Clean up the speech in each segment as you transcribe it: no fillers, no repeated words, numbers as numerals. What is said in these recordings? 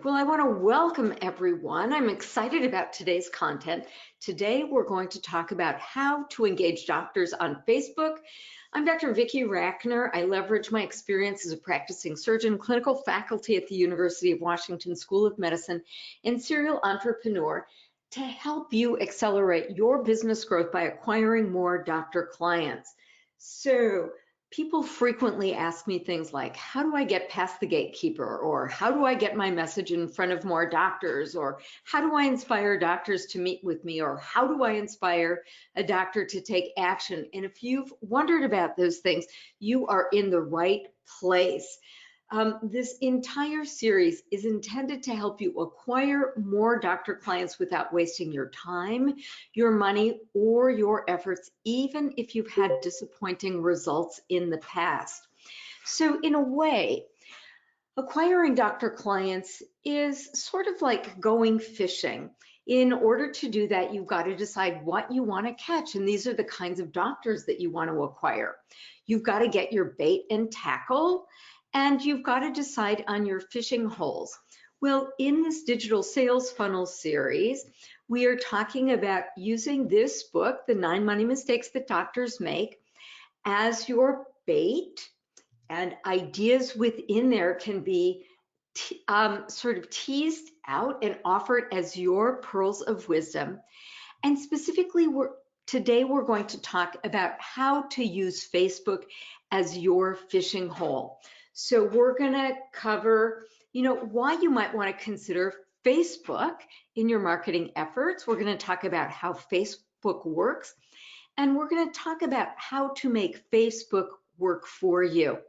Well, I want to welcome everyone. I'm excited about today's content. Today, we're going to talk about how to engage doctors on Facebook. I'm Dr. Vicki Rachner. I leverage my experience as a practicing surgeon, clinical faculty at the University of Washington School of Medicine, and serial entrepreneur to help you accelerate your business growth by acquiring more doctor clients. So, people frequently ask me things like, how do I get past the gatekeeper? Or how do I get my message in front of more doctors? Or how do I inspire doctors to meet with me? Or how do I inspire a doctor to take action? And if you've wondered about those things, you are in the right place. This entire series is intended to help you acquire more doctor clients without wasting your time, your money, or your efforts, even if you've had disappointing results in the past. So in a way, acquiring doctor clients is sort of like going fishing. In order to do that, you've got to decide what you want to catch, and these are the kinds of doctors that you want to acquire. You've got to get your bait and tackle, and you've got to decide on your fishing holes. Well, in this digital sales funnel series, we are talking about using this book, The 9 Money Mistakes That Doctors Make, as your bait, and ideas within there can be sort of teased out and offered as your pearls of wisdom. And specifically, today we're going to talk about how to use Facebook as your fishing hole. So we're going to cover, why you might want to consider Facebook in your marketing efforts. We're going to talk about how Facebook works, and we're going to talk about how to make Facebook work for you.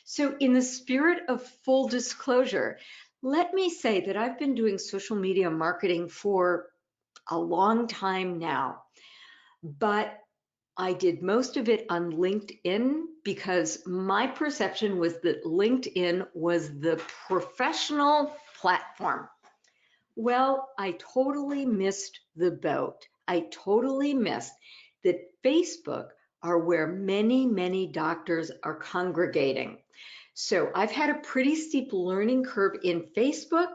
So in the spirit of full disclosure, let me say that I've been doing social media marketing for a long time now, but I did most of it on LinkedIn because my perception was that LinkedIn was the professional platform. Well, I totally missed the boat. I totally missed that Facebook are where many, many doctors are congregating. So I've had a pretty steep learning curve in Facebook,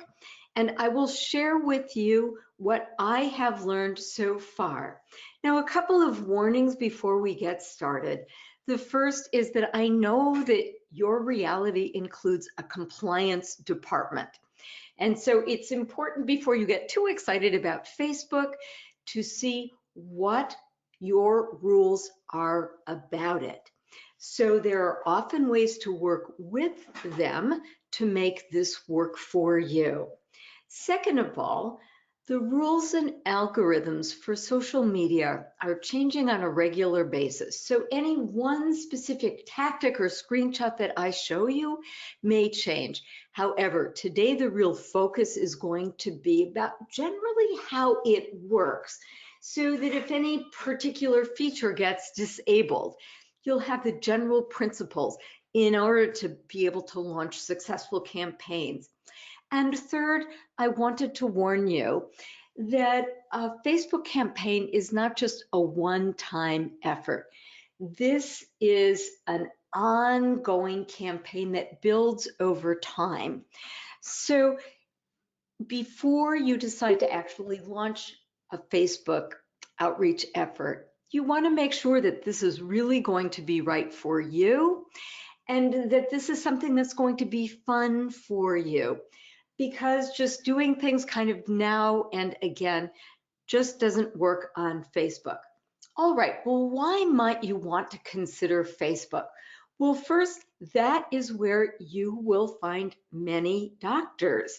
and I will share with you what I have learned so far. Now, a couple of warnings before we get started. The first is that I know that your reality includes a compliance department. And so it's important before you get too excited about Facebook to see what your rules are about it. So there are often ways to work with them to make this work for you. Second of all, the rules and algorithms for social media are changing on a regular basis. So any one specific tactic or screenshot that I show you may change. However, today the real focus is going to be about generally how it works, so that if any particular feature gets disabled, you'll have the general principles in order to be able to launch successful campaigns. And third, I wanted to warn you that a Facebook campaign is not just a one-time effort. This is an ongoing campaign that builds over time. So before you decide to actually launch a Facebook outreach effort, you want to make sure that this is really going to be right for you and that this is something that's going to be fun for you, because just doing things kind of now and again just doesn't work on Facebook. All right, well, why might you want to consider Facebook? Well, first, that is where you will find many doctors.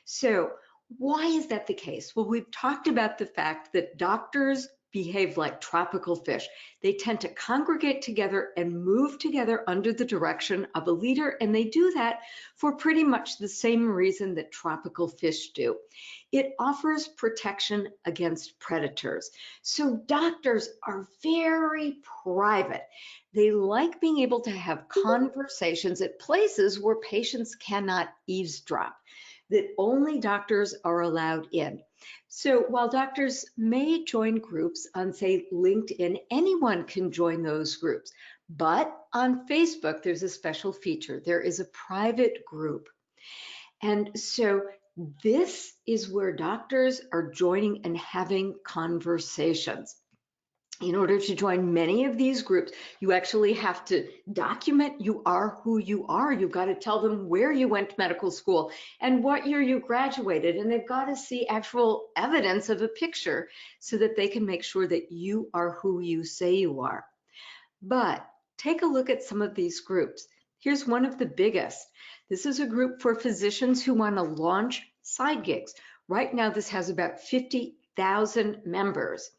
So why is that the case? Well, we've talked about the fact that doctors behave like tropical fish. They tend to congregate together and move together under the direction of a leader, and they do that for pretty much the same reason that tropical fish do. It offers protection against predators. So doctors are very private. They like being able to have conversations at places where patients cannot eavesdrop, that only doctors are allowed in. So while doctors may join groups on, say, LinkedIn, anyone can join those groups. But on Facebook, there's a special feature. There is a private group. And so This is where doctors are joining and having conversations. In order to join many of these groups, you actually have to document you are who you are. You've got to tell them where you went to medical school and what year you graduated, and they've got to see actual evidence of a picture so that they can make sure that you are who you say you are. But take a look at some of these groups. Here's one of the biggest. This is a group for physicians who want to launch side gigs. Right now, this has about 50,000 members.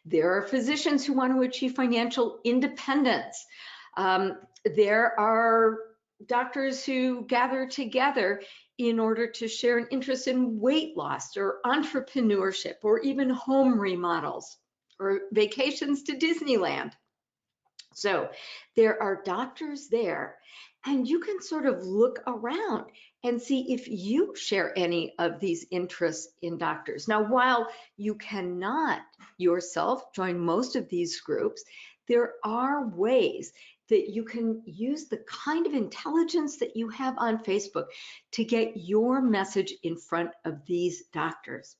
There are physicians who want to achieve financial independence. There are doctors who gather together in order to share an interest in weight loss or entrepreneurship or even home remodels or vacations to Disneyland. So there are doctors there, and you can sort of look around and see if you share any of these interests in doctors. Now, while you cannot yourself join most of these groups, there are ways that you can use the kind of intelligence that you have on Facebook to get your message in front of these doctors.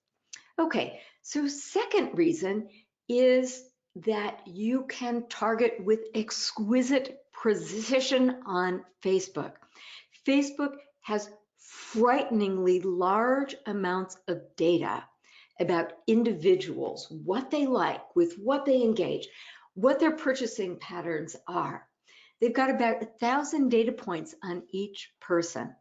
Okay, so second reason is that you can target with exquisite precision on Facebook. Facebook has frighteningly large amounts of data about individuals, what they like, with what they engage, what their purchasing patterns are. They've got about 1,000 data points on each person.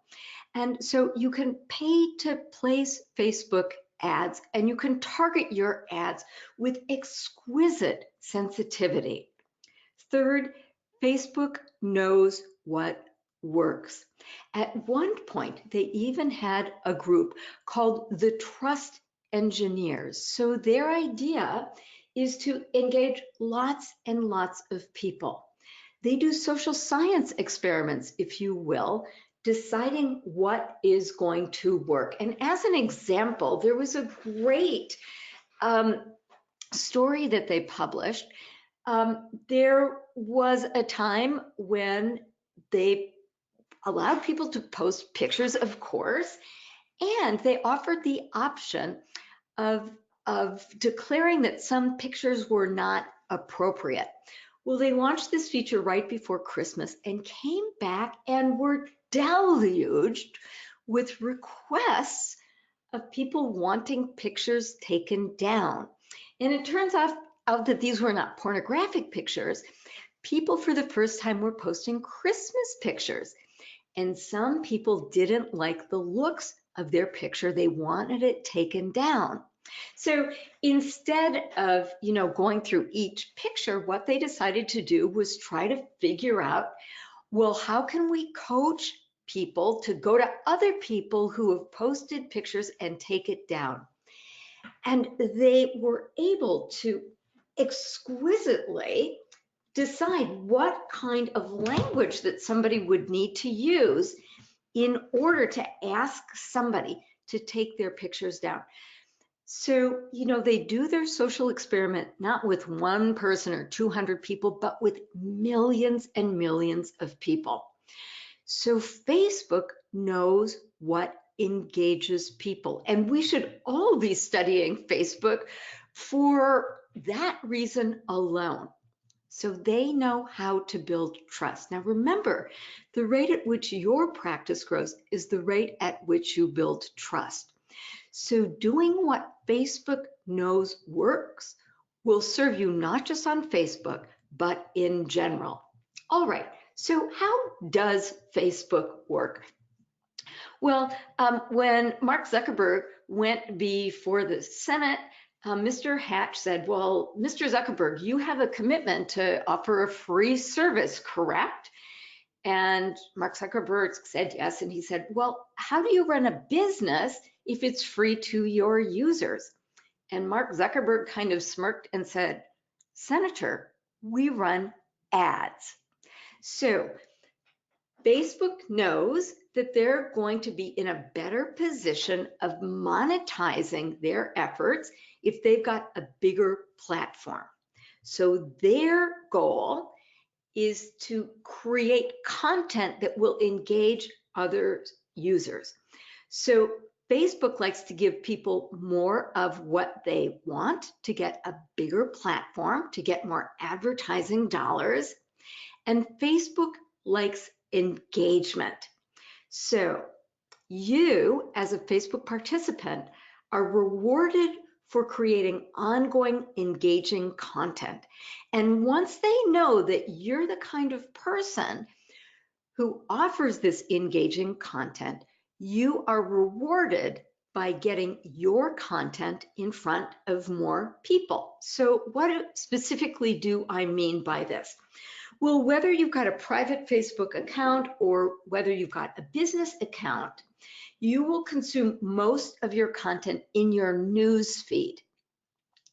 And so you can pay to place Facebook ads, and you can target your ads with exquisite sensitivity. Third, Facebook knows what works. At one point, they even had a group called the Trust Engineers. So their idea is to engage lots and lots of people. They do social science experiments, if you will, deciding what is going to work. And as an example, there was a great story that they published. There was a time when they allowed people to post pictures, of course, and they offered the option of declaring that some pictures were not appropriate. Well, they launched this feature right before Christmas and came back and were deluged with requests of people wanting pictures taken down. And it turns out that these were not pornographic pictures. People for the first time were posting Christmas pictures. And some people didn't like the looks of their picture. They wanted it taken down. So instead of, going through each picture, what they decided to do was try to figure out, well, how can we coach people to go to other people who have posted pictures and take it down? And they were able to exquisitely decide what kind of language that somebody would need to use in order to ask somebody to take their pictures down. So, they do their social experiment, not with one person or 200 people, but with millions and millions of people. So Facebook knows what engages people. And we should all be studying Facebook for that reason alone. So they know how to build trust. Now remember, the rate at which your practice grows is the rate at which you build trust. So doing what Facebook knows works will serve you not just on Facebook, but in general. All right, so how does Facebook work? Well, when Mark Zuckerberg went before the Senate, Mr. Hatch said, well, Mr. Zuckerberg, you have a commitment to offer a free service, correct? And Mark Zuckerberg said yes, and he said, well, how do you run a business if it's free to your users? And Mark Zuckerberg kind of smirked and said, Senator, we run ads. So Facebook knows that they're going to be in a better position of monetizing their efforts if they've got a bigger platform. So their goal is to create content that will engage other users. So Facebook likes to give people more of what they want to get a bigger platform, to get more advertising dollars. And Facebook likes engagement. So you, as a Facebook participant, are rewarded for creating ongoing, engaging content. And once they know that you're the kind of person who offers this engaging content, you are rewarded by getting your content in front of more people. So what specifically do I mean by this? Well, whether you've got a private Facebook account or whether you've got a business account, you will consume most of your content in your news feed.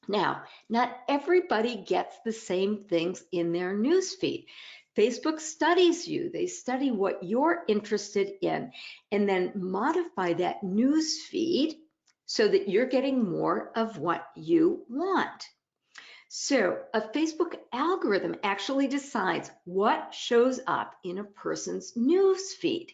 Now, not everybody gets the same things in their news feed. Facebook studies you, they study what you're interested in, and then modify that news feed so that you're getting more of what you want. So a Facebook algorithm actually decides what shows up in a person's news feed.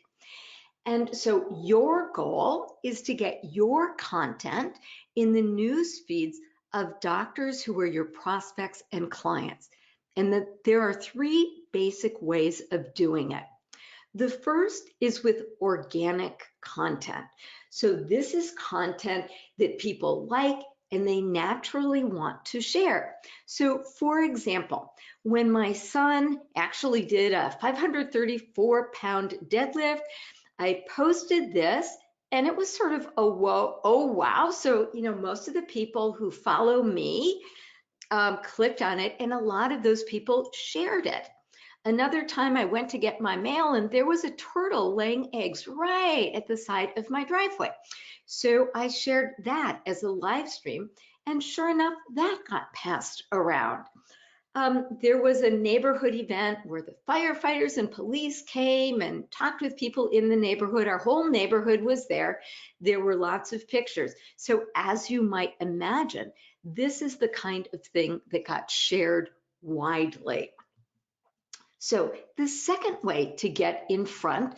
And so your goal is to get your content in the news feeds of doctors who are your prospects and clients. And that there are three basic ways of doing it. The first is with organic content. So this is content that people like and they naturally want to share. So for example, when my son actually did a 534-pound deadlift, I posted this and it was sort of a whoa, oh wow. So, most of the people who follow me clicked on it and a lot of those people shared it. Another time I went to get my mail and there was a turtle laying eggs right at the side of my driveway. So I shared that as a live stream and sure enough, that got passed around. There was a neighborhood event where the firefighters and police came and talked with people in the neighborhood. Our whole neighborhood was there. There were lots of pictures. So as you might imagine, this is the kind of thing that got shared widely. So the second way to get in front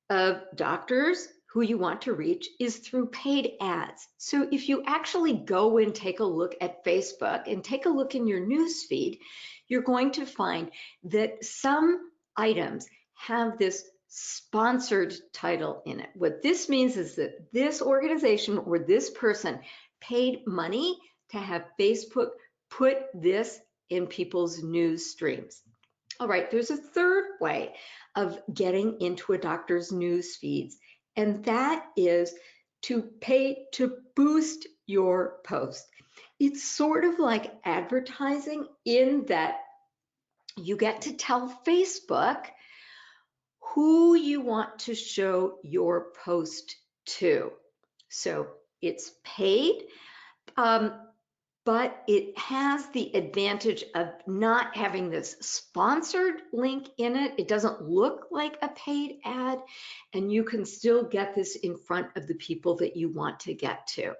of doctors who you want to reach is through paid ads. So if you actually go and take a look at Facebook and take a look in your news feed, you're going to find that some items have this sponsored title in it. What this means is that this organization or this person paid money to have Facebook put this in people's news streams. All right, there's a third way of getting into a doctor's news feeds, and that is to pay to boost your post. It's sort of like advertising in that you get to tell Facebook who you want to show your post to. So it's paid. But it has the advantage of not having this sponsored link in it. It doesn't look like a paid ad, and you can still get this in front of the people that you want to get to.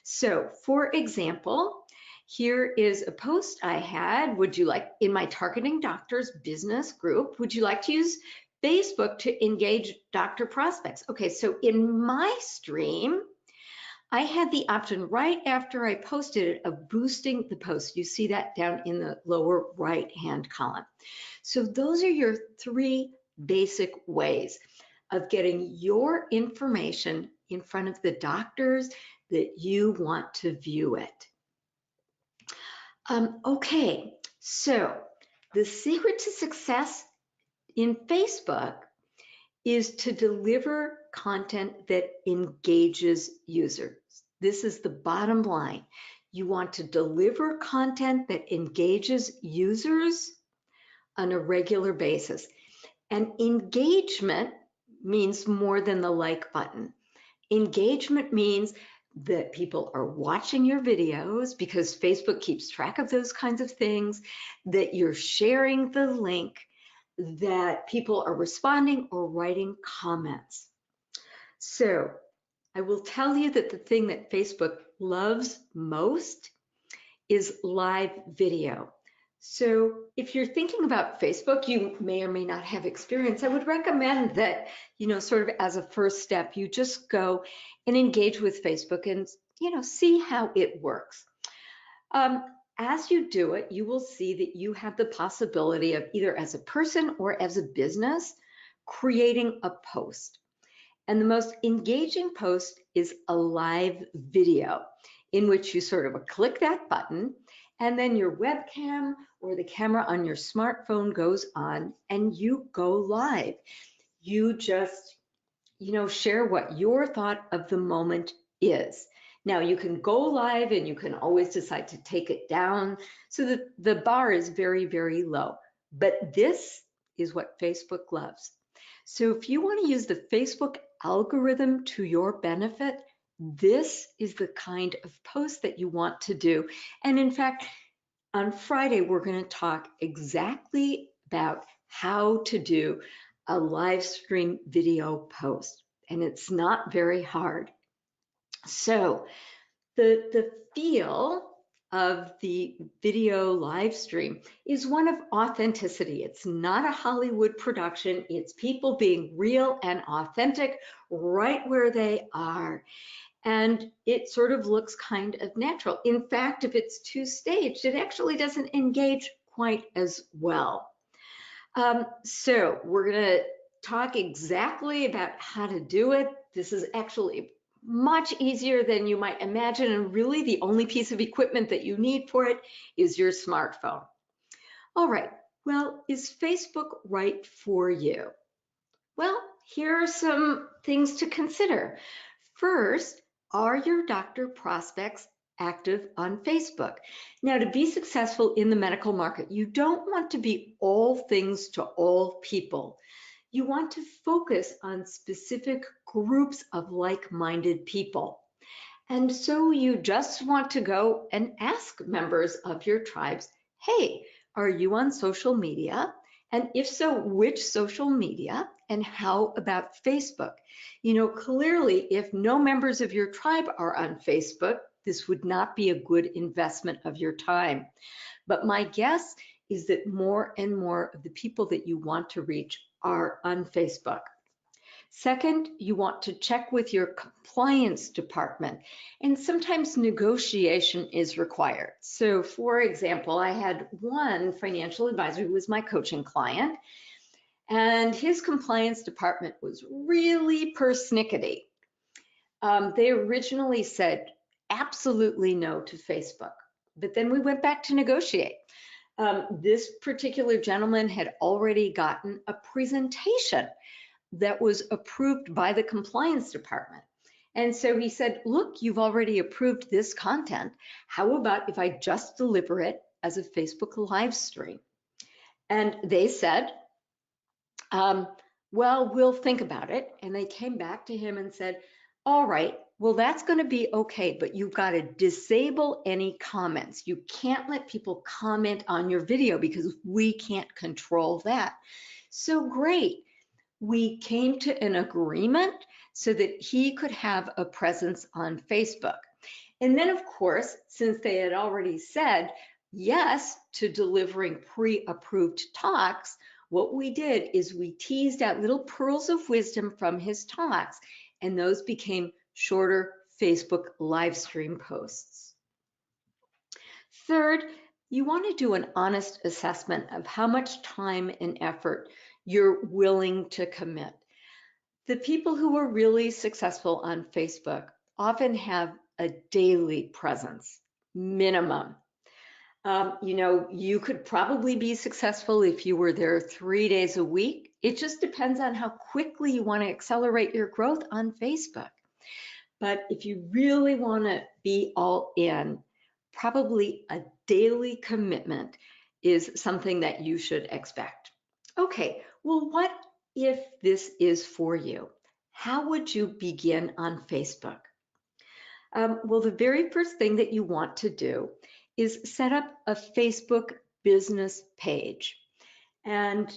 So for example, here is a post I had. Would you like, in my Targeting Doctors business group, would you like to use Facebook to engage doctor prospects? Okay, so in my stream, I had the option right after I posted it of boosting the post. You see that down in the lower right-hand column. So those are your three basic ways of getting your information in front of the doctors that you want to view it. Okay, so the secret to success in Facebook is to deliver content that engages users. This is the bottom line. You want to deliver content that engages users on a regular basis. And engagement means more than the like button. Engagement means that people are watching your videos because Facebook keeps track of those kinds of things, that you're sharing the link, that people are responding or writing comments. So I will tell you that the thing that Facebook loves most is live video. So if you're thinking about Facebook, you may or may not have experience. I would recommend that, sort of as a first step, you just go and engage with Facebook and, see how it works. Um, as you do it, you will see that you have the possibility of either as a person or as a business creating a post. And the most engaging post is a live video in which you sort of click that button and then your webcam or the camera on your smartphone goes on and you go live. You just, share what your thought of the moment is. Now you can go live and you can always decide to take it down so that the bar is very, very low. But this is what Facebook loves. So if you want to use the Facebook algorithm to your benefit, this is the kind of post that you want to do. And in fact, on Friday, we're going to talk exactly about how to do a live stream video post. And it's not very hard. So the feel of the video live stream is one of authenticity. It's not a Hollywood production. It's people being real and authentic right where they are. And it sort of looks kind of natural. In fact, if it's two-staged, it actually doesn't engage quite as well. So we're going to talk exactly about how to do it. This is actually much easier than you might imagine, and really the only piece of equipment that you need for it is your smartphone. All right, well, is Facebook right for you? Well, here are some things to consider. First, are your doctor prospects active on Facebook? Now, to be successful in the medical market, you don't want to be all things to all people. You want to focus on specific groups of like-minded people. And so you just want to go and ask members of your tribes, hey, are you on social media? And if so, which social media? And how about Facebook? Clearly, if no members of your tribe are on Facebook, this would not be a good investment of your time. But my guess is that more and more of the people that you want to reach are on Facebook. Second, you want to check with your compliance department, and sometimes negotiation is required. So for example, I had one financial advisor who was my coaching client, and his compliance department was really persnickety. They originally said absolutely no to Facebook, but then we went back to negotiate. This particular gentleman had already gotten a presentation that was approved by the compliance department. And so he said, look, you've already approved this content. How about if I just deliver it as a Facebook live stream? And they said, well, we'll think about it. And they came back to him and said, all right, well, that's going to be okay, but you've got to disable any comments. You can't let people comment on your video because we can't control that. So great. We came to an agreement so that he could have a presence on Facebook. And then, of course, since they had already said yes to delivering pre-approved talks, what we did is we teased out little pearls of wisdom from his talks, and those became shorter Facebook live stream posts. Third, you want to do an honest assessment of how much time and effort you're willing to commit. The people who are really successful on Facebook often have a daily presence, minimum. You could probably be successful if you were there 3 days a week. It just depends on how quickly you want to accelerate your growth on Facebook. But if you really want to be all in, probably a daily commitment is something that you should expect. Okay, well, what if this is for you? How would you begin on Facebook? Well, the very first thing that you want to do is set up a Facebook business page. And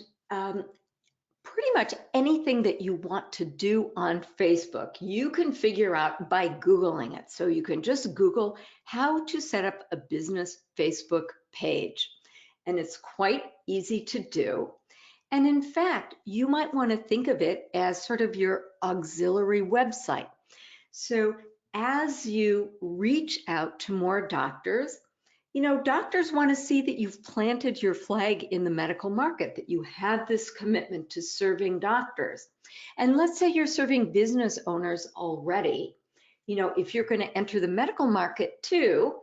pretty much anything that you want to do on Facebook, you can figure out by Googling it. So you can just Google how to set up a business Facebook page. and it's quite easy to do. And in fact, you might want to think of it as sort of your auxiliary website. So as you reach out to more doctors, doctors want to see that you've planted your flag in the medical market, that you have this commitment to serving doctors. And let's say you're serving business owners already. If you're going to enter the medical market too,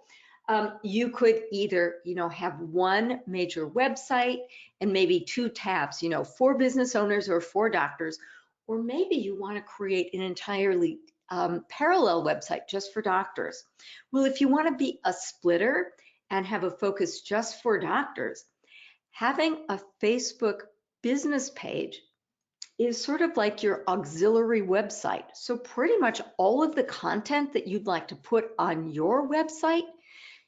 you could either, have one major website and maybe two tabs, for business owners or for doctors, or maybe you want to create an entirely parallel website just for doctors. Well, if you want to be a splitter and have a focus just for doctors, having a Facebook business page is sort of like your auxiliary website. So pretty much all of the content that you'd like to put on your website,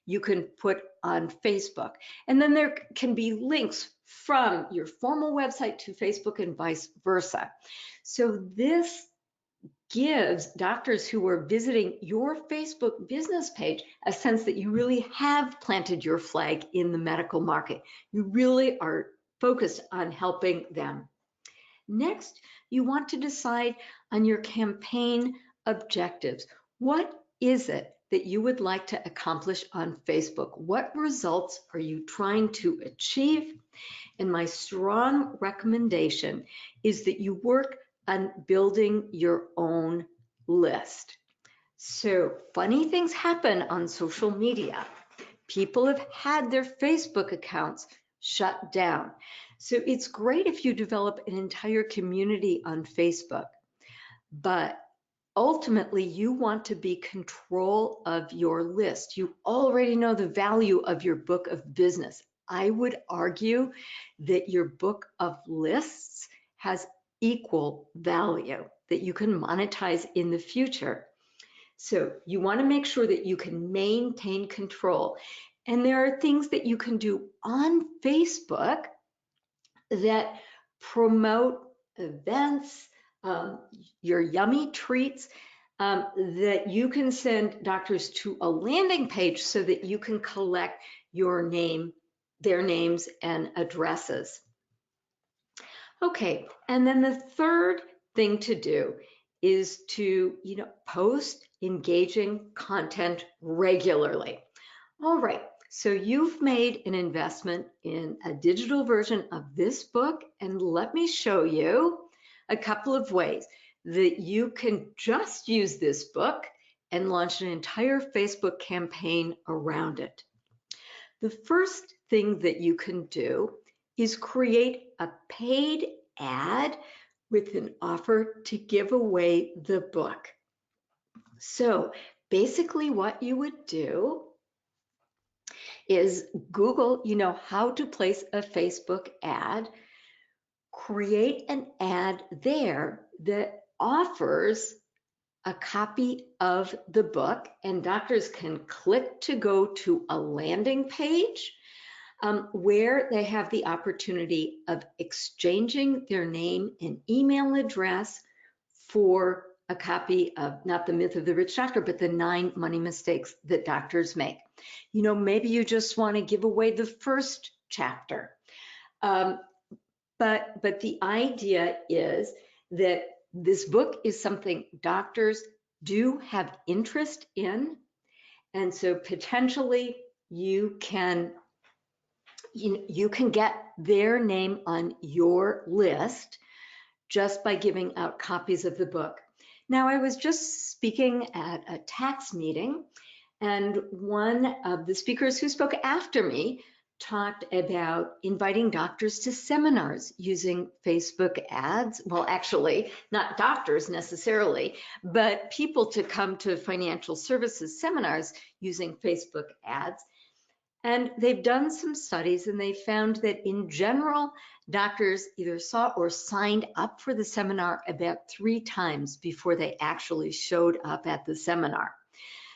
you can put on Facebook. And then there can be links from your formal website to Facebook and vice versa. So this gives doctors who are visiting your Facebook business page a sense that you really have planted your flag in the medical market. You really are focused on helping them. Next, you want to decide on your campaign objectives. What is it that you would like to accomplish on Facebook? What results are you trying to achieve? And my strong recommendation is that you work on building your own list. So funny things happen on social media. People have had their Facebook accounts shut down. So it's great if you develop an entire community on Facebook, but ultimately you want to be control of your list. You already know the value of your book of business. I would argue that your book of lists has equal value that you can monetize in the future. So you want to make sure that you can maintain control. And there are things that you can do on Facebook that promote events, your yummy treats, that you can send doctors to a landing page so that you can collect their names and addresses. Okay, and then the third thing to do is to, post engaging content regularly. All right, so you've made an investment in a digital version of this book, and let me show you a couple of ways that you can just use this book and launch an entire Facebook campaign around it. The first thing that you can do is create a paid ad with an offer to give away the book. So basically what you would do is Google, how to place a Facebook ad, create an ad there that offers a copy of the book, and doctors can click to go to a landing page where they have the opportunity of exchanging their name and email address for a copy of not The Myth of the Rich Doctor, but the 9 money mistakes that doctors make. Maybe you just want to give away the first chapter. But the idea is that this book is something doctors do have interest in. And so potentially you can get their name on your list just by giving out copies of the book. Now, I was just speaking at a tax meeting, and one of the speakers who spoke after me talked about inviting doctors to seminars using Facebook ads. Well, actually, not doctors necessarily, but people to come to financial services seminars using Facebook ads. And they've done some studies, and they found that in general, doctors either saw or signed up for the seminar about 3 times before they actually showed up at the seminar.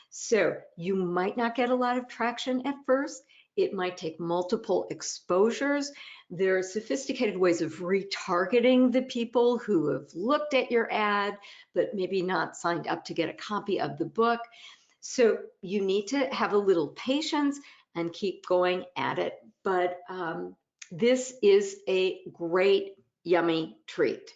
So you might not get a lot of traction at first. It might take multiple exposures. There are sophisticated ways of retargeting the people who have looked at your ad, but maybe not signed up to get a copy of the book. So you need to have a little patience and keep going at it. But this is a great, yummy treat.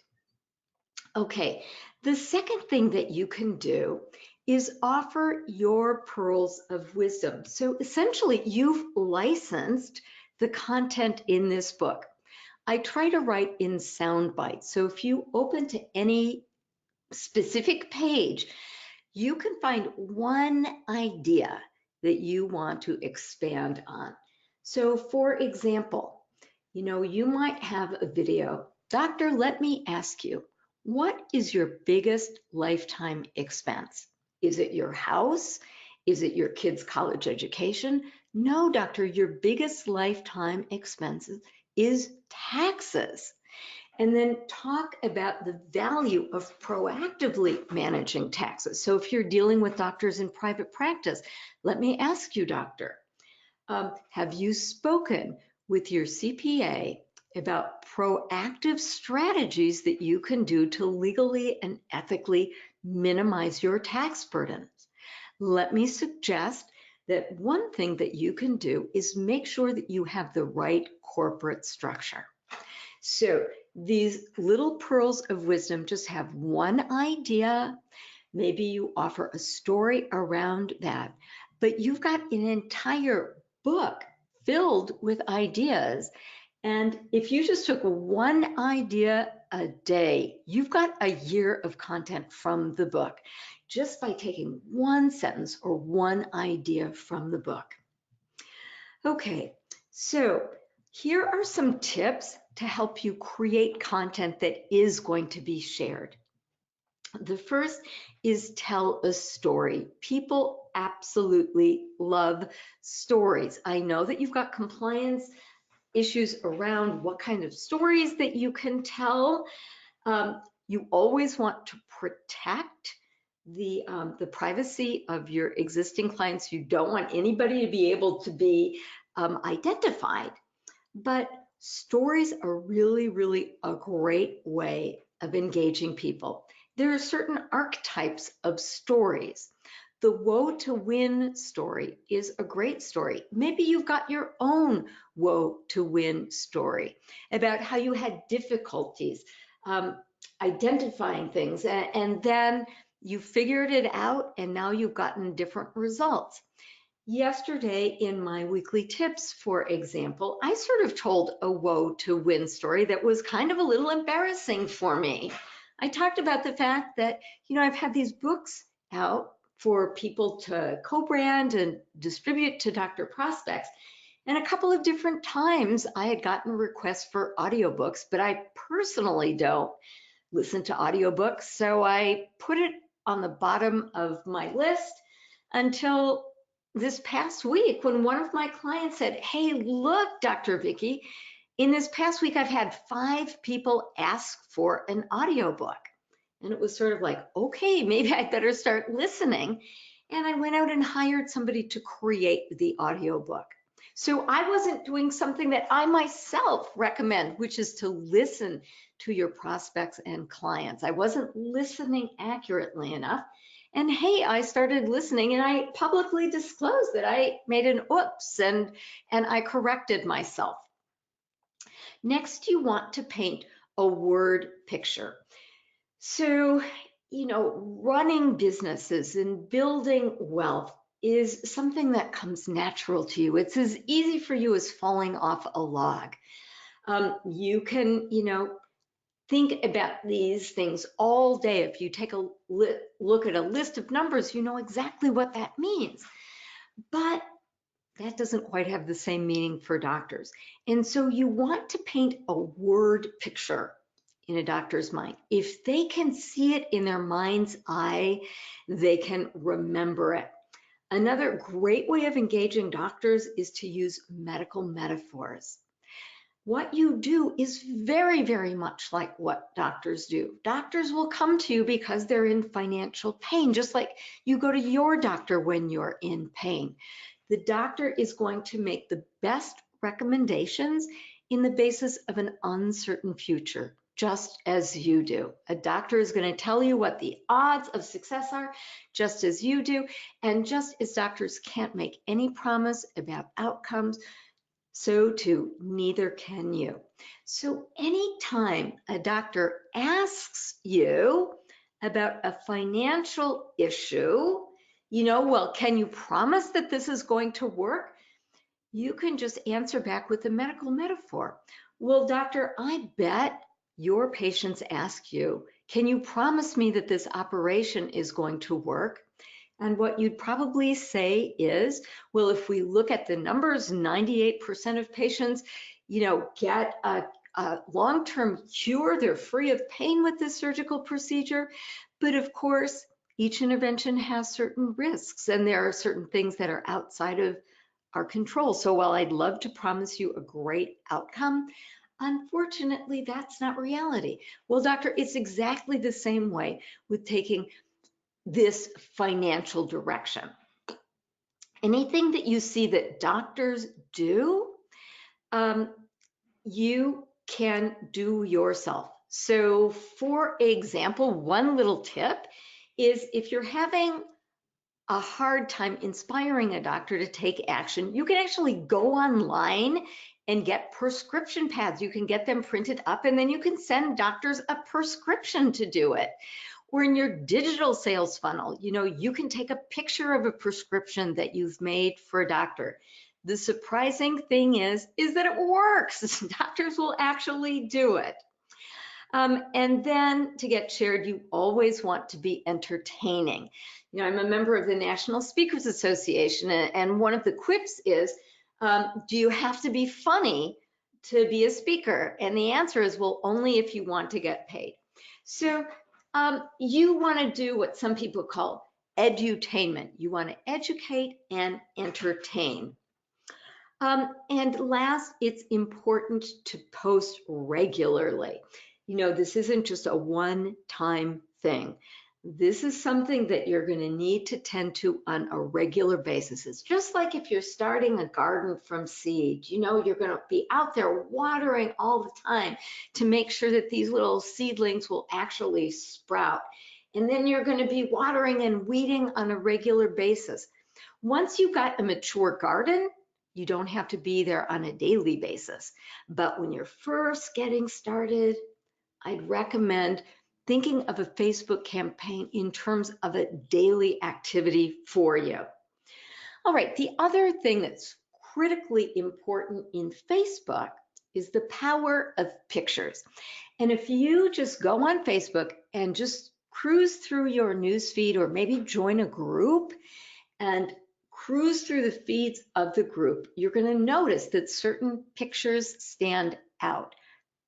Okay, the second thing that you can do is offer your pearls of wisdom. So essentially, you've licensed the content in this book. I try to write in sound bites. So if you open to any specific page, you can find one idea that you want to expand on. So for example, you might have a video. Doctor, let me ask you, what is your biggest lifetime expense? Is it your house? Is it your kids' college education? No, doctor, your biggest lifetime expenses is taxes. And then talk about the value of proactively managing taxes. So if you're dealing with doctors in private practice, let me ask you, doctor, have you spoken with your CPA about proactive strategies that you can do to legally and ethically minimize your tax burdens? Let me suggest that one thing that you can do is make sure that you have the right corporate structure. So these little pearls of wisdom just have one idea. Maybe you offer a story around that, but you've got an entire book filled with ideas. And if you just took one idea a day, you've got a year of content from the book just by taking one sentence or one idea from the book. Okay, so here are some tips to help you create content that is going to be shared. The first is tell a story. People absolutely love stories. I know that you've got compliance issues around what kind of stories that you can tell. You always want to protect the privacy of your existing clients. You don't want anybody to be able to be identified. But stories are really, really a great way of engaging people. There are certain archetypes of stories. The woe to win story is a great story. Maybe you've got your own woe to win story about how you had difficulties identifying things, and then you figured it out and now you've gotten different results. Yesterday in my weekly tips, for example, I sort of told a woe to win story that was kind of a little embarrassing for me. I talked about the fact that, I've had these books out for people to co-brand and distribute to doctor prospects. And a couple of different times I had gotten requests for audiobooks, but I personally don't listen to audiobooks. So I put it on the bottom of my list until this past week when one of my clients said, hey, look, Dr. Vicki, in this past week, I've had 5 people ask for an audiobook. And it was sort of like, okay, maybe I better start listening. And I went out and hired somebody to create the audiobook. So I wasn't doing something that I myself recommend, which is to listen to your prospects and clients. I wasn't listening accurately enough. And hey, I started listening and I publicly disclosed that I made an oops and I corrected myself. Next, you want to paint a word picture. So, running businesses and building wealth is something that comes natural to you. It's as easy for you as falling off a log. You can, think about these things all day. If you take a look at a list of numbers, you know exactly what that means. But that doesn't quite have the same meaning for doctors. And so you want to paint a word picture in a doctor's mind. If they can see it in their mind's eye, they can remember it. Another great way of engaging doctors is to use medical metaphors. What you do is very, very much like what doctors do. Doctors will come to you because they're in financial pain, just like you go to your doctor when you're in pain. The doctor is going to make the best recommendations in the basis of an uncertain future. just as you do. A doctor is going to tell you what the odds of success are, just as you do. And just as doctors can't make any promise about outcomes, so too, neither can you. So anytime a doctor asks you about a financial issue, well, can you promise that this is going to work? You can just answer back with a medical metaphor. Well, doctor, I bet your patients ask you, can you promise me that this operation is going to work? And what you'd probably say is, well, if we look at the numbers, 98% of patients, get a long-term cure. They're free of pain with this surgical procedure. But of course, each intervention has certain risks, and there are certain things that are outside of our control. So while I'd love to promise you a great outcome, unfortunately, that's not reality. Well, doctor, it's exactly the same way with taking this financial direction. Anything that you see that doctors do, you can do yourself. So for example, one little tip is if you're having a hard time inspiring a doctor to take action, you can actually go online and get prescription pads. You can get them printed up, and then you can send doctors a prescription to do it. Or in your digital sales funnel, you can take a picture of a prescription that you've made for a doctor. The surprising thing is that it works. Doctors will actually do it. And then to get shared, you always want to be entertaining. I'm a member of the National Speakers Association, and one of the quips is, do you have to be funny to be a speaker? And the answer is, well, only if you want to get paid. So you want to do what some people call edutainment. You want to educate and entertain. And last, it's important to post regularly. This isn't just a one-time thing. This is something that you're going to need to tend to on a regular basis. It's just like if you're starting a garden from seed, you're going to be out there watering all the time to make sure that these little seedlings will actually sprout. And then you're going to be watering and weeding on a regular basis. Once you've got a mature garden, you don't have to be there on a daily basis. But when you're first getting started, I'd recommend thinking of a Facebook campaign in terms of a daily activity for you. All right, the other thing that's critically important in Facebook is the power of pictures. And if you just go on Facebook and just cruise through your news feed, or maybe join a group and cruise through the feeds of the group, you're going to notice that certain pictures stand out.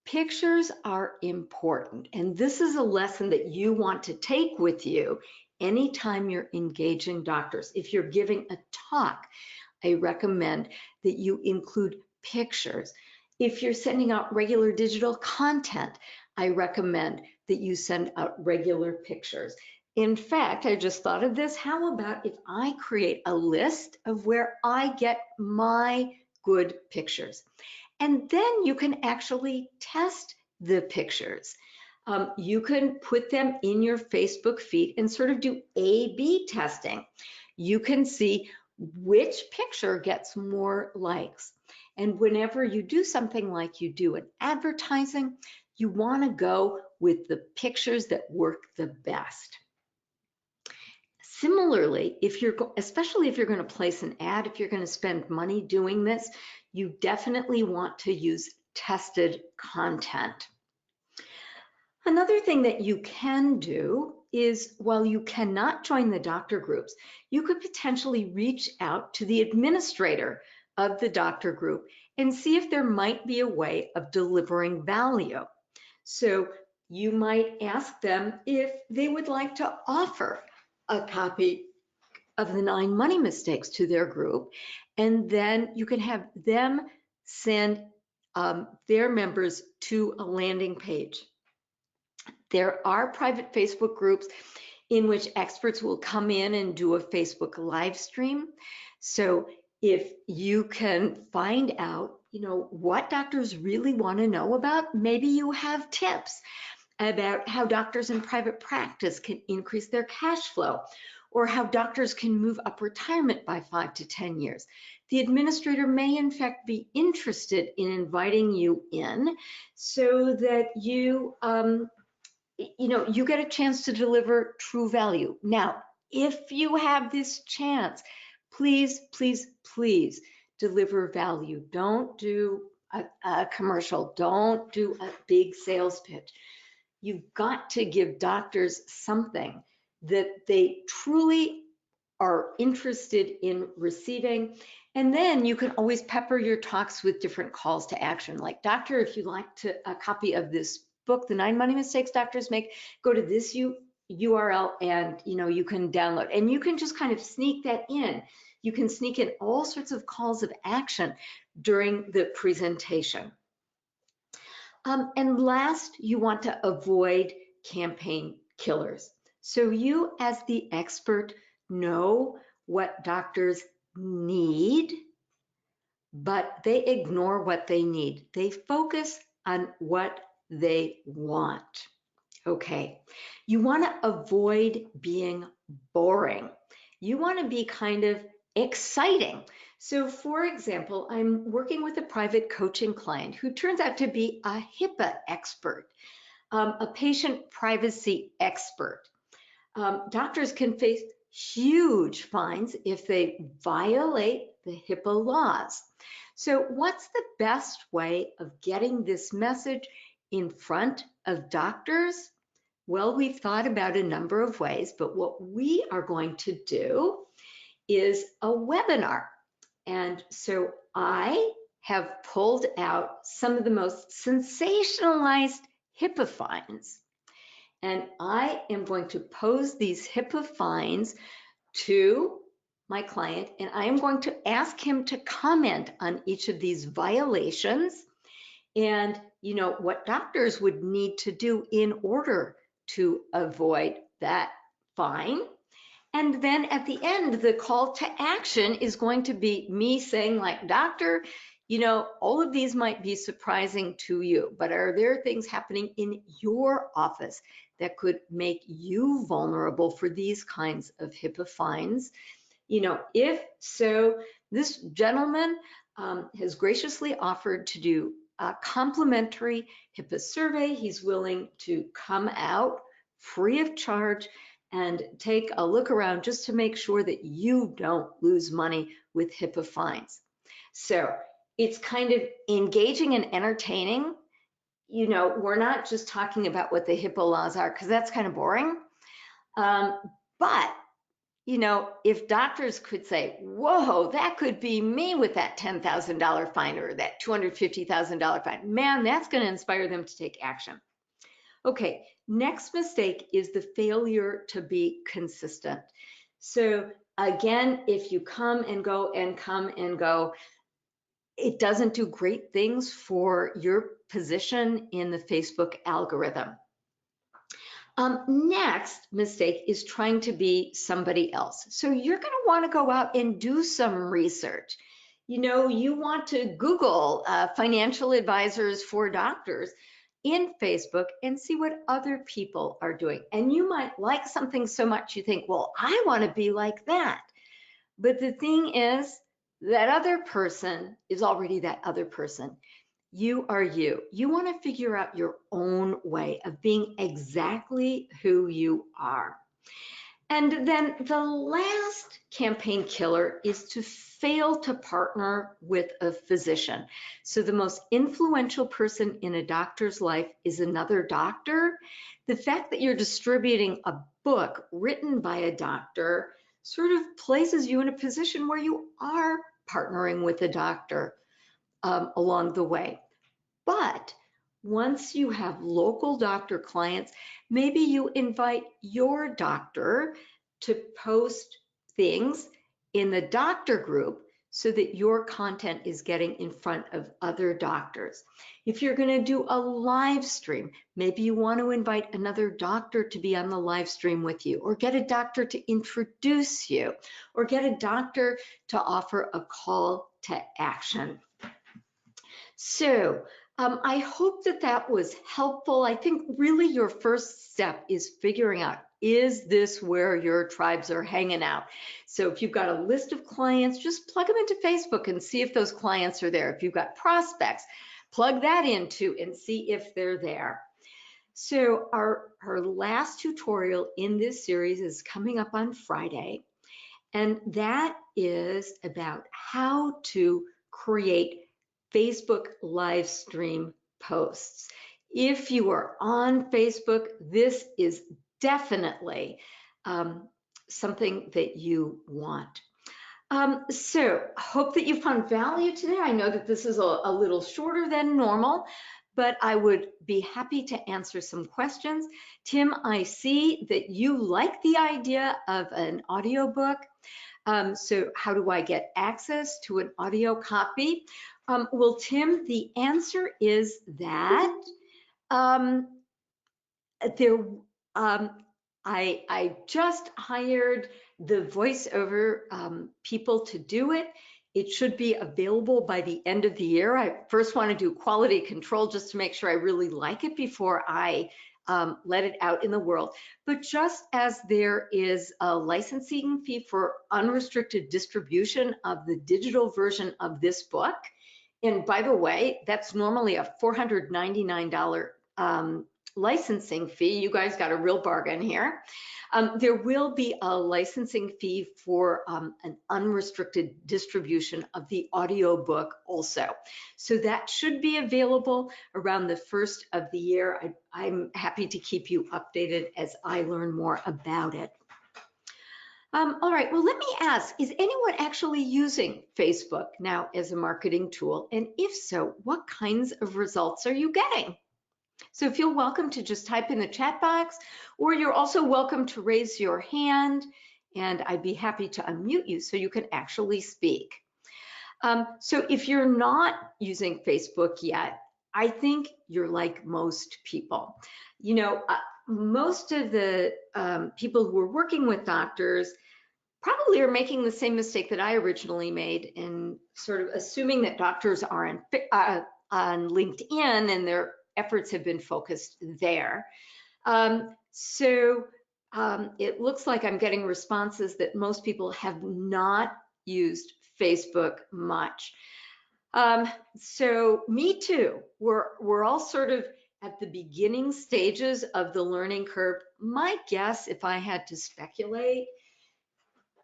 Pictures are important, and this is a lesson that you want to take with you anytime you're engaging doctors. If you're giving a talk, I recommend that you include pictures. If you're sending out regular digital content, I recommend that you send out regular pictures. In fact, I just thought of this. How about if I create a list of where I get my good pictures? And then you can actually test the pictures. You can put them in your Facebook feed and sort of do A/B testing. You can see which picture gets more likes. And whenever you do something like you do in advertising, you want to go with the pictures that work the best. Similarly, especially if you're going to place an ad, if you're going to spend money doing this, you definitely want to use tested content. Another thing that you can do is, while you cannot join the doctor groups, you could potentially reach out to the administrator of the doctor group and see if there might be a way of delivering value. So you might ask them if they would like to offer a copy of the 9 Money Mistakes to their group, and then you can have them send their members to a landing page. There are private Facebook groups in which experts will come in and do a Facebook live stream. So If you can find out, what doctors really want to know about, maybe you have tips about how doctors in private practice can increase their cash flow, or how doctors can move up retirement by 5 to 10 years. The administrator may in fact be interested in inviting you in so that you get a chance to deliver true value. Now, if you have this chance, please, please, please deliver value. Don't do a commercial. Don't do a big sales pitch. You've got to give doctors something that they truly are interested in receiving. And then you can always pepper your talks with different calls to action. Like, doctor, if you'd like a copy of this book, The 9 Money Mistakes Doctors Make, go to this URL and you can download. And you can just kind of sneak that in. You can sneak in all sorts of calls of action during the presentation. And last, you want to avoid campaign killers. So you, as the expert, know what doctors need, but they ignore what they need. They focus on what they want. Okay, you want to avoid being boring. You want to be kind of exciting. So for example, I'm working with a private coaching client who turns out to be a HIPAA expert, a patient privacy expert. Doctors can face huge fines if they violate the HIPAA laws. So what's the best way of getting this message in front of doctors? Well, we've thought about a number of ways, but what we are going to do is a webinar. And so I have pulled out some of the most sensationalized HIPAA fines. And I am going to pose these HIPAA fines to my client, and I am going to ask him to comment on each of these violations and what doctors would need to do in order to avoid that fine. And then at the end, the call to action is going to be me saying, like, doctor, all of these might be surprising to you, but are there things happening in your office that could make you vulnerable for these kinds of HIPAA fines? If so, this gentleman has graciously offered to do a complimentary HIPAA survey. He's willing to come out free of charge and take a look around just to make sure that you don't lose money with HIPAA fines. So it's kind of engaging and entertaining. We're not just talking about what the HIPAA laws are, because that's kind of boring. But if doctors could say, whoa, that could be me with that $10,000 fine or that $250,000 fine, man, that's going to inspire them to take action. Okay, next mistake is the failure to be consistent. So again, if you come and go and come and go, it doesn't do great things for your position in the Facebook algorithm. Next mistake is trying to be somebody else. So you're going to want to go out and do some research. You want to Google financial advisors for doctors in Facebook and see what other people are doing. And you might like something so much you think, well, I want to be like that. But the thing is, that other person is already that other person. You are you. You want to figure out your own way of being exactly who you are. And then the last campaign killer is to fail to partner with a physician. So the most influential person in a doctor's life is another doctor. The fact that you're distributing a book written by a doctor sort of places you in a position where you are partnering with a doctor along the way. But once you have local doctor clients, maybe you invite your doctor to post things in the doctor group so that your content is getting in front of other doctors. If you're going to do a live stream, maybe you want to invite another doctor to be on the live stream with you, or get a doctor to introduce you, or get a doctor to offer a call to action. So I hope that that was helpful. I think really your first step is figuring out, is this where your tribes are hanging out? So if you've got a list of clients, just plug them into Facebook and see if those clients are there. If you've got prospects, plug that into and see if they're there. So our last tutorial in this series is coming up on Friday, and that is about how to create Facebook live stream posts. If you are on Facebook, this is definitely something that you want. So hope that you found value today. I know that this is a little shorter than normal, but I would be happy to answer some questions. Tim, I see that you like the idea of an audiobook. So how do I get access to an audio copy? Well, Tim, the answer is that I just hired the voiceover people to do it. It should be available by the end of the year. I first want to do quality control just to make sure I really like it before I let it out in the world. But just as there is a licensing fee for unrestricted distribution of the digital version of this book, and by the way, that's normally a $499 licensing fee. You guys got a real bargain here. There will be a licensing fee for an unrestricted distribution of the audiobook also. So that should be available around the first of the year. I'm happy to keep you updated as I learn more about it. All right, well, let me ask, is anyone actually using Facebook now as a marketing tool? And if so, what kinds of results are you getting? So feel welcome to just type in the chat box, or you're also welcome to raise your hand, and I'd be happy to unmute you so you can actually speak. So if you're not using Facebook yet, I think you're like most people. You know, most of the people who are working with doctors probably are making the same mistake that I originally made in sort of assuming that doctors are on LinkedIn and their efforts have been focused there. It looks like I'm getting responses that most people have not used Facebook much. So me too, we're all sort of at the beginning stages of the learning curve. My guess, if I had to speculate,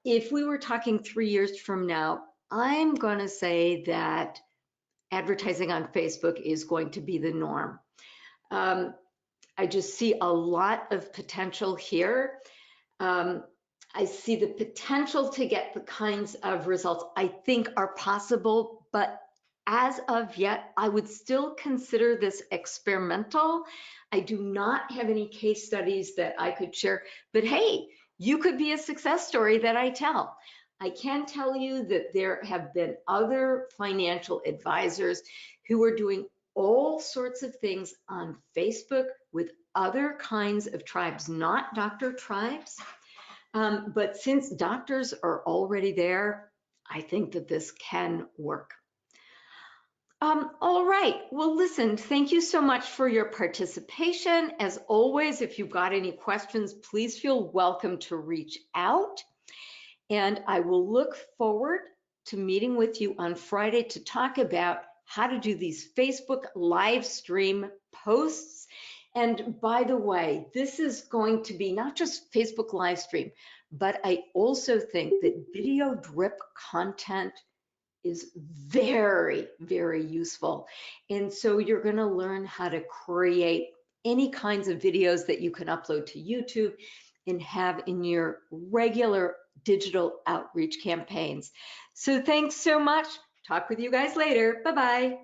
if we were talking 3 years from now, I'm going to say that advertising on Facebook is going to be the norm. I just see a lot of potential here. I see the potential to get the kinds of results I think are possible, but as of yet, I would still consider this experimental. I do not have any case studies that I could share, but hey, you could be a success story that I tell. I can tell you that there have been other financial advisors who are doing all sorts of things on Facebook with other kinds of tribes, not doctor tribes. But since doctors are already there, I think that this can work. All right, well, listen, thank you so much for your participation. As always, if you've got any questions, please feel welcome to reach out. And I will look forward to meeting with you on Friday to talk about how to do these Facebook live stream posts. And by the way, this is going to be not just Facebook live stream, but I also think that video drip content is very, very useful. And so you're going to learn how to create any kinds of videos that you can upload to YouTube and have in your regular digital outreach campaigns. So thanks so much. Talk with you guys later. Bye-bye.